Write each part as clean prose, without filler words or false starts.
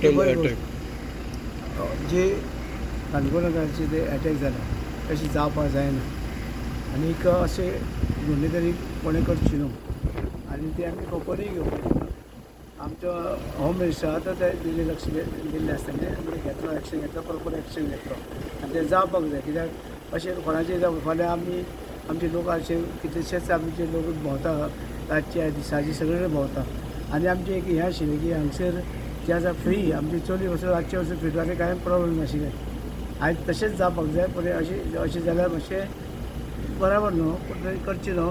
Brutal attack जे काणकोणकारांचे ते attack जाला तशी जावपाक जायना आनीक अशें गुन्हे तरी कोणें करची न्हू आनी ती आमी खबरूय घेवपाची ना आमचो होम मिनिस्टर आतां ते दिल्ली लक्ष दिल्लें आसतना आमी घेतलो एक्शन घेतलो प्रॉपर एक्शन घेतलो आनी तें जावपाक जाय कित्याक अशें कोणाचें जावं फाल्यां आमी आमचे लोक अशे कितलेशेच आमचे लोक भोंवता रातचे दिसाचे सगळे भोंवता आनी आमचें एक हें आशिल्लें की हांगसर जें आसा फ्री आमची चली वचून रातचे वचून फिरताले कांय प्रॉब्लेम नाशिल्लें आयज तशेंच जावपाक जाय पूण अशें जाल्यार मातशें बराबर न्हू पूण तरी करचें न्हू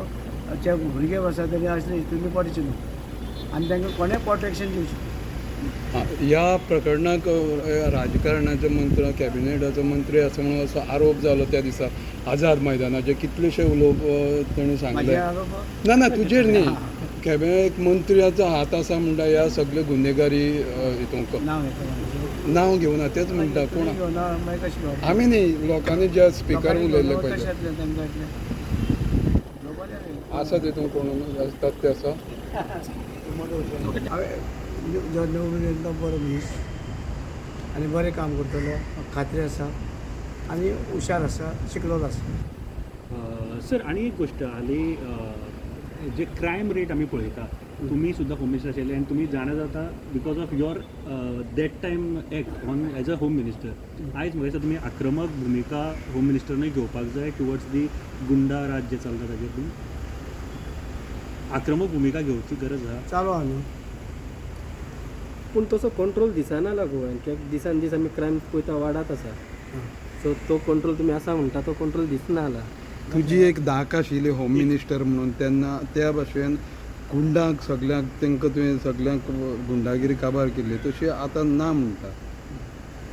जे भुरगे आसा तरी असले हितून पडचे न्हू आनी तांकां कोणें प्रोटेक्शन दिवचें ह्या प्रकरणाक राजकारणाचो मंत्री कॅबिनेटाचो मंत्री आसा म्हणून असो आरोप जालो त्या दिसा आझाद मैदानाचे कितलेशे उलोवप ताणें सांगले ना तुजेर न्ही कॅबिनेट मंत्र्याचो हात आसा म्हणटा ह्या सगळे गुन्हेगारी हितूंक नांव घेवना तेच म्हणटा पूण आमी न्ही लोकांनी जे स्पिकर उलयल्ले पळय आसा तितून कोण आसतात ते आसा नवीन बरो मनीस आनी बरें काम करतलो खात्री आसा आनी हुशार आसा शिकलेलो आसा सर आनी एक गोश्ट हाली जे क्रायम रेट आमी पळयता तुमी सुद्दां होम मिनिस्टर आशिल्ले आनी तुमी जाणा जाता because of your that time act on as a home minister आयज म्हाका दिसता तुमी आक्रमक भुमिका होम मिनिस्टरनूय घेवपाक जाय टुवर्ड्स दी गुंडा राज जे चलता ताजेर तुमी आक्रमक भुमिका घेवची गरज आहा चालू आहा न्हू पूण तसो कंट्रोल दिसना गोंयान कित्याक दिसान दीस आमी क्रायम पळयता वाडत आसा सो तो कंट्रोल तुमी आसा म्हणटा तो कंट्रोल दिसना आला तुजी एक धाक आशिल्ली होम मिनिस्टर म्हणून तेन्ना त्या भाशेन गुंडांक सगळ्यांक तांकां तुवें सगळ्यांक गुंडागिरी काबार केल्ली तशी आतां ना म्हणटा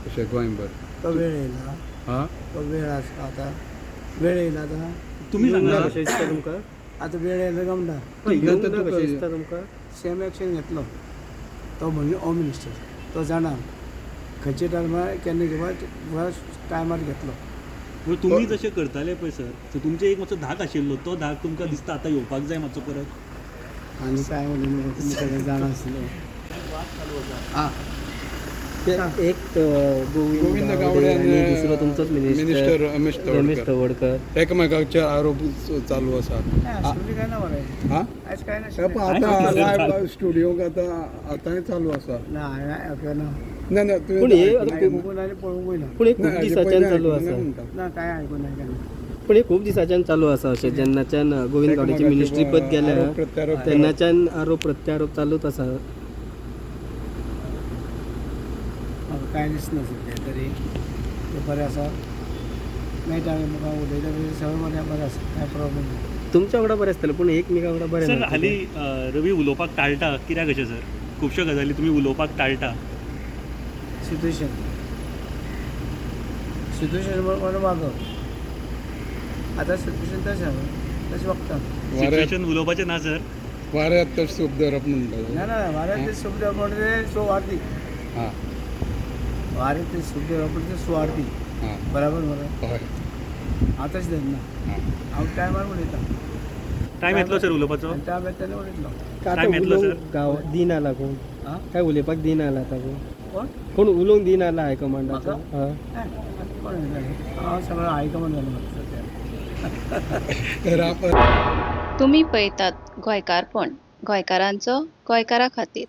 अशें गोंयभर तो वेळ येयला हां तो वेळ आसा आतां वेळ येयला आतां तुमी सांगा कशें दिसता तुमकां आतां वेळ येयला काय म्हणटा कशें दिसता तुमकां सेम एक्शन घेतलो तो म्हणजे होम मिनिस्टर तो जाणा खंयच्या टायमार केन्ना घेवपा टायमार घेतलो तुमी जशें करताले पळय सर सो तुमचे एक मातसो धाक आशिल्लो तो धाक तुमकां दिसता आतां येवपाक जाय मातसो परत आनी काय उलयना तुमी सगळें जाणा आसलो आं एक गोविंद गावडे आनी दुसरो तुमचोच मिनिस्टर रमेश रमेश तवडकर एकामेकाचे आरोप चालू आसा काय ना बरें हां आयज काय नाशिल्लें आतां लायव्ह स्टुडिओक आतांय चालू आसा ना ना ना ना पूण हे आयकूंक आनी पळोवंक वयना पूण हे खूब दिसाच्यान चालू आसा ना काय आयकूं ना केन्ना पूण हे खूब दिसाच्यान चालू आसा अशें जेन्नाच्यान गोविंद गावडेची मिनिस्ट्री पद गेल्या तेन्नाच्यान आरोप प्रत्यारोप चालूच आसा म्हाका कांय दिसना सद्या तरी तें बरें आसा मेळटा म्हाका उलयता बी सगळें बरें आसा कांय प्रॉब्लेम ना तुमच्या वांगडा बरें आसतलें पूण एकमेका वांगडा बरें सर ना हाली रवी उलोवपाक टाळटा कित्याक अशें सर खुबश्यो गजाली तुमी उलोवपाक टाळटा सिट्युएशन म्हणून वागप आतां सिट्युएशन तशें आहा तशें वागता सिच्युएशन उलोवपाचें ना सर वाऱ्यांत तर सूप धरप म्हणटा ना ना वाऱ्यांत ते सूप देवप म्हणजे ते सुवार्थी हां वाऱ्यांत ते सूप देवप म्हणजे ते सुवार्थी हां बराबर मरे हय हांव तशें धरना हां हांव टायमार उलयतां टायम येतलो सर उलोवपाचो आनी टायम येता तेन्ना उलयतलो टायम येतलो, सर. गांव दिन आला कोण आं काय उलोवपाक दिन आला आतां कोण कोण उलोवंक दिन आला हायकमांडाचो म्हाका? हय कोण हांव सगळो हायकमांड जालो सद्या राम तुम्ही पळयतात गोंयकारपण गोंयकारांचो गोंयकारा खातीर.